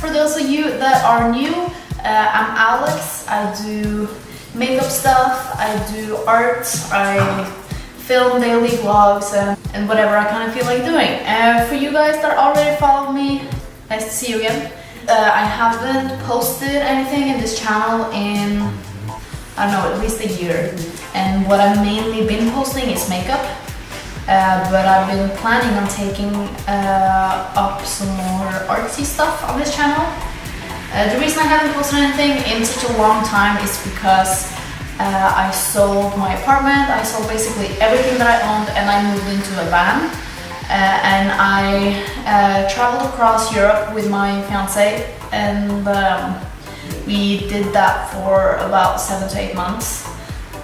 For those of you that are new, I'm Alex. I do makeup stuff, I do art, I film daily vlogs and whatever I kind of feel like doing. For you guys that already follow me, nice to see you again. I haven't posted anything in this channel in, I don't know, at least a year. And what I've mainly been posting is makeup. But I've been planning on taking up some more artsy stuff on this channel. The reason I haven't posted anything in such a long time is because I sold my apartment, I sold basically everything that I owned, and I moved into a van. And I traveled across Europe with my fiance, and we did that for about 7 to 8 months.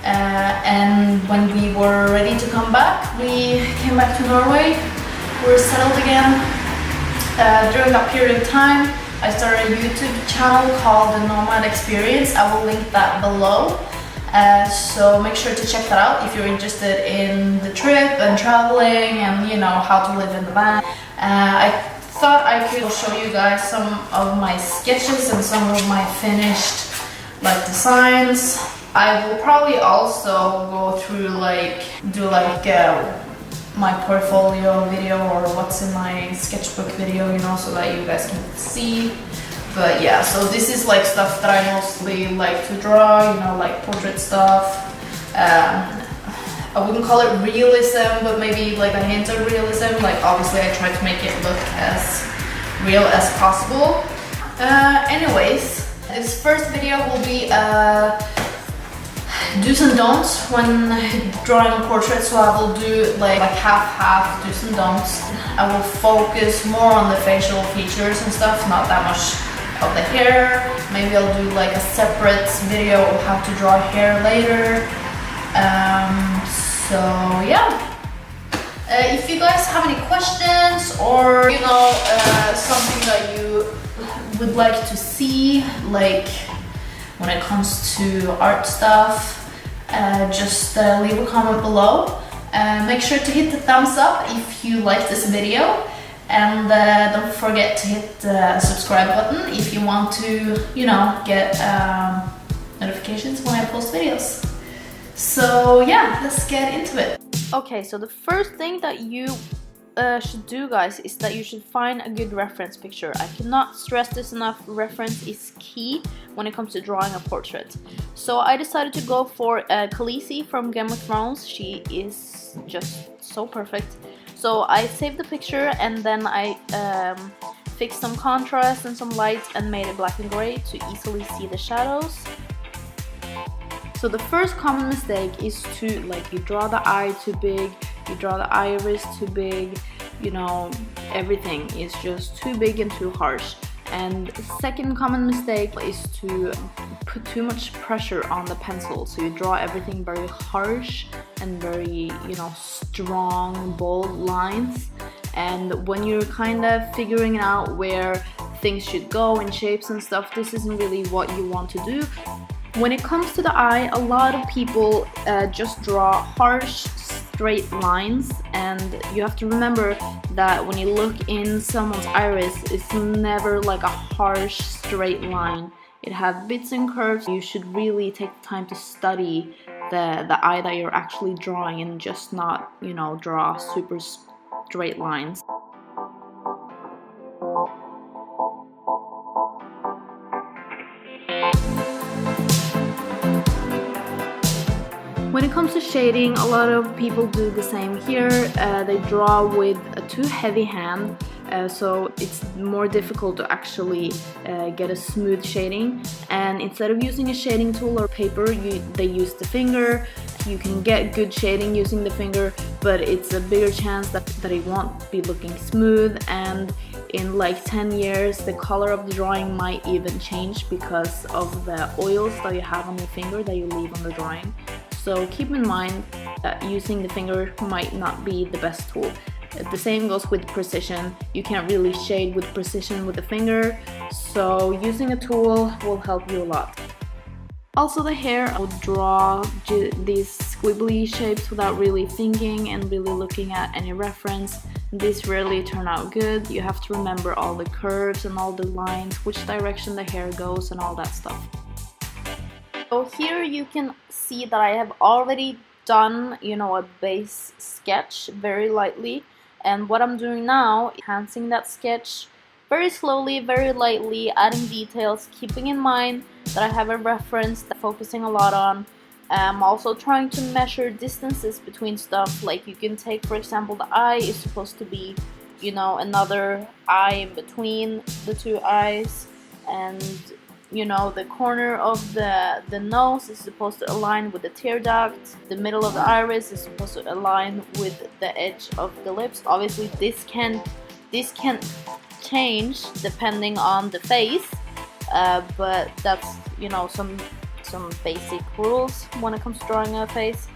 And when we were ready to come back, we came back to Norway. We were settled again. During that period of time, I started a YouTube channel called The Nomad Experience. I will link that below. So make sure to check that out if you're interested in the trip and traveling and, you know, how to live in the van. I thought I could show you guys some of my sketches and some of my finished designs. I will probably also go through my portfolio video or what's in my sketchbook video, you know, so that you guys can see. But yeah, so this is like stuff that I mostly like to draw, you know, like portrait stuff. I wouldn't call it realism, but maybe like a hint of realism. Like obviously I try to make it look as real as possible. Anyways, this first video will be do's and don'ts when drawing a portrait, so I will do like half do's and don'ts. I will focus more on the facial features and stuff, not that much of the hair. Maybe I'll do like a separate video of how to draw hair later. So yeah. If you guys have any questions or, you know, something that you would like to see, like when it comes to art stuff, just leave a comment below. Make sure to hit the thumbs up if you like this video, and don't forget to hit the subscribe button if you want to, you know, get notifications when I post videos. So yeah, let's get into it. Okay, so the first thing that you should do, guys, is that you should find a good reference picture. I cannot stress this enough. Reference is key when it comes to drawing a portrait. So I decided to go for Khaleesi from Game of Thrones. She is just so perfect. So I saved the picture and then I fixed some contrast and some lights and made it black and gray to easily see the shadows. So the first common mistake is to, you draw the eye too big, you draw the iris too big, you know, everything is just too big and too harsh. And the second common mistake is to put too much pressure on the pencil, so you draw everything very harsh and very, you know, strong, bold lines. And when you're kind of figuring out where things should go in shapes and stuff, this isn't really what you want to do. When it comes to the eye, a lot of people just draw harsh, straight lines, and you have to remember that when you look in someone's iris, it's never like a harsh, straight line. It has bits and curves. You should really take the time to study the eye that you're actually drawing and just not, you know, draw super straight lines. When it comes to shading, a lot of people do the same here. They draw with a too heavy hand, so it's more difficult to actually get a smooth shading. And instead of using a shading tool or paper, they use the finger. You can get good shading using the finger, but it's a bigger chance that it won't be looking smooth, and in like 10 years the color of the drawing might even change because of the oils that you have on your finger that you leave on the drawing. So keep in mind that using the finger might not be the best tool. The same goes with precision. You can't really shade with precision with the finger, so using a tool will help you a lot. Also the hair, I would draw these squiggly shapes without really thinking and really looking at any reference. These rarely turn out good. You have to remember all the curves and all the lines, which direction the hair goes and all that stuff. So here you can see that I have already done, you know, a base sketch very lightly, and what I'm doing now is enhancing that sketch very slowly, very lightly, adding details, keeping in mind that I have a reference that I'm focusing a lot on. I'm also trying to measure distances between stuff. Like you can take, for example, the eye is supposed to be, you know, another eye in between the two eyes, and you know, the corner of the nose is supposed to align with the tear duct. The middle of the iris is supposed to align with the edge of the lips. Obviously, this can change depending on the face, but that's, you know, some basic rules when it comes to drawing a face.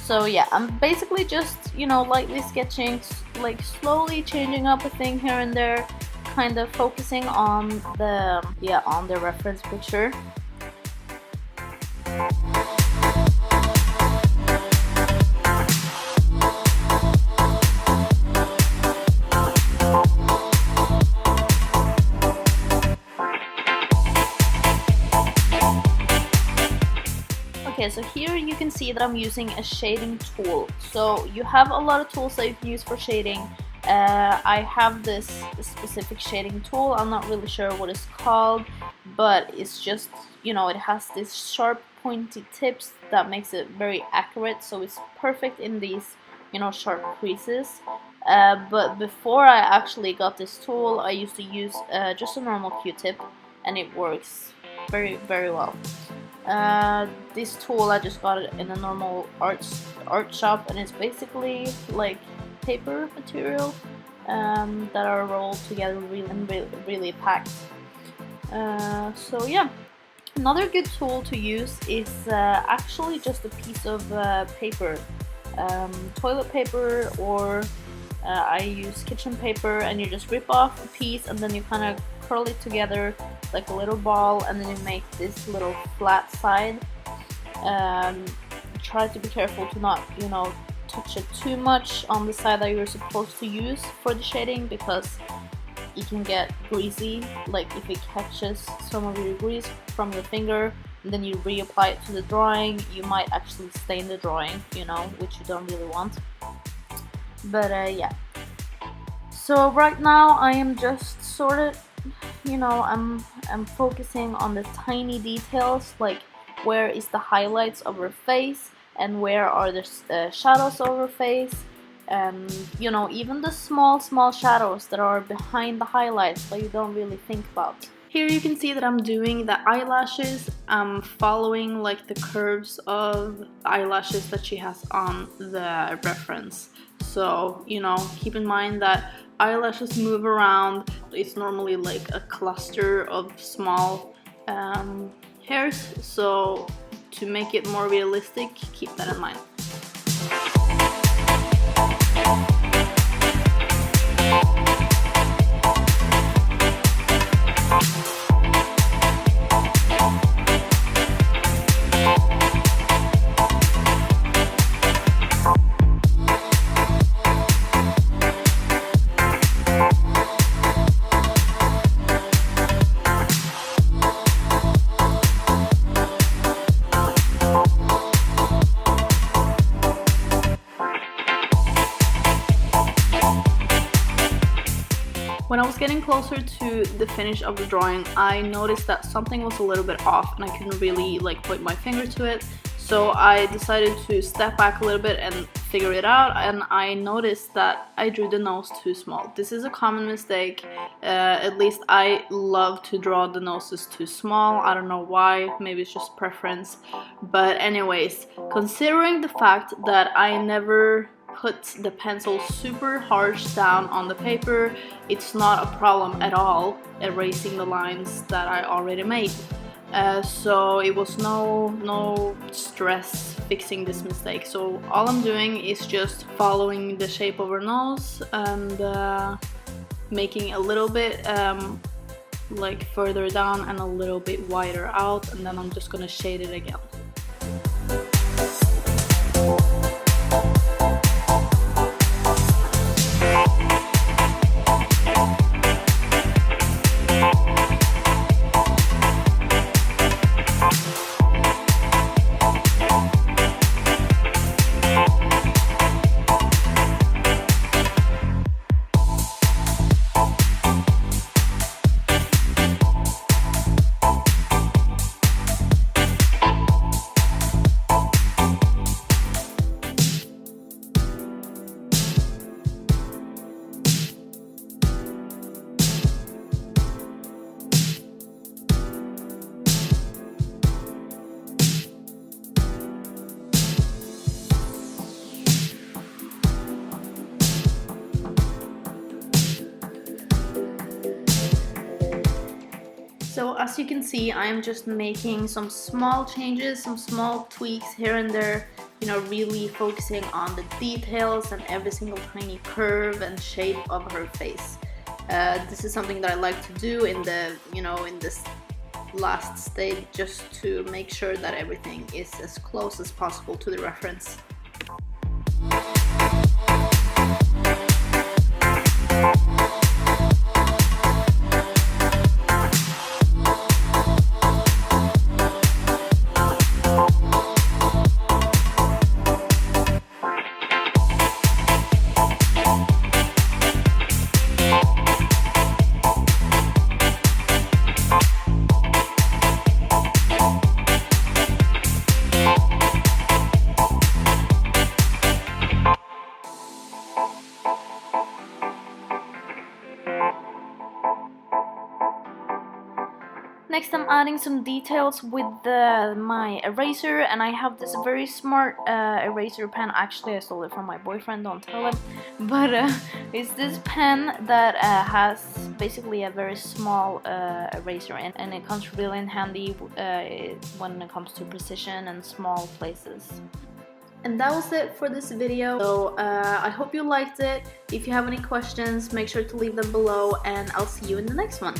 So yeah, I'm basically just, you know, lightly sketching, like slowly changing up a thing here and there, kind of focusing on the reference picture. Okay, so here you can see that I'm using a shading tool. So you have a lot of tools that you can use for shading. I have this specific shading tool. I'm not really sure what it's called, but it's just, you know, it has this sharp pointy tips that makes it very accurate, so it's perfect in these, you know, sharp creases. But before I actually got this tool, I used to use just a normal Q-tip, and it works very, very well. This tool, I just got it in a normal art shop, and it's basically like paper material that are rolled together really packed. So yeah, another good tool to use is actually just a piece of paper, toilet paper, or I use kitchen paper, and you just rip off a piece and then you kind of curl it together like a little ball, and then you make this little flat side. Try to be careful to not, you know, touch it too much on the side that you're supposed to use for the shading, because it can get greasy. Like if it catches some of your grease from your finger and then you reapply it to the drawing, you might actually stain the drawing, you know, which you don't really want. But yeah, so right now I am just sort of, you know, I'm focusing on the tiny details, like where is the highlights of her face and where are the shadows of her face, and you know, even the small shadows that are behind the highlights that you don't really think about. Here you can see that I'm doing the eyelashes. I'm following like the curves of eyelashes that she has on the reference. So, you know, keep in mind that eyelashes move around. It's normally like a cluster of small hairs, so to make it more realistic, keep that in mind. When I was getting closer to the finish of the drawing, I noticed that something was a little bit off and I couldn't really like point my finger to it. So I decided to step back a little bit and figure it out, and I noticed that I drew the nose too small. This is a common mistake. At least I love to draw the noses too small. I don't know why, maybe it's just preference. But anyways, considering the fact that I never put the pencil super harsh down on the paper, it's not a problem at all erasing the lines that I already made. So it was no stress fixing this mistake. So all I'm doing is just following the shape of her nose and making a little bit like further down and a little bit wider out, and then I'm just gonna shade it again. as you can see, I'm just making some small changes, some small tweaks here and there, you know, really focusing on the details and every single tiny curve and shape of her face. This is something that I like to do in the, you know, in this last stage, just to make sure that everything is as close as possible to the reference. Next, I'm adding some details with my eraser, and I have this very smart eraser pen. Actually, I stole it from my boyfriend, don't tell him. But it's this pen that has basically a very small eraser, and it comes really in handy when it comes to precision and small places. And that was it for this video. So I hope you liked it. If you have any questions, make sure to leave them below, and I'll see you in the next one.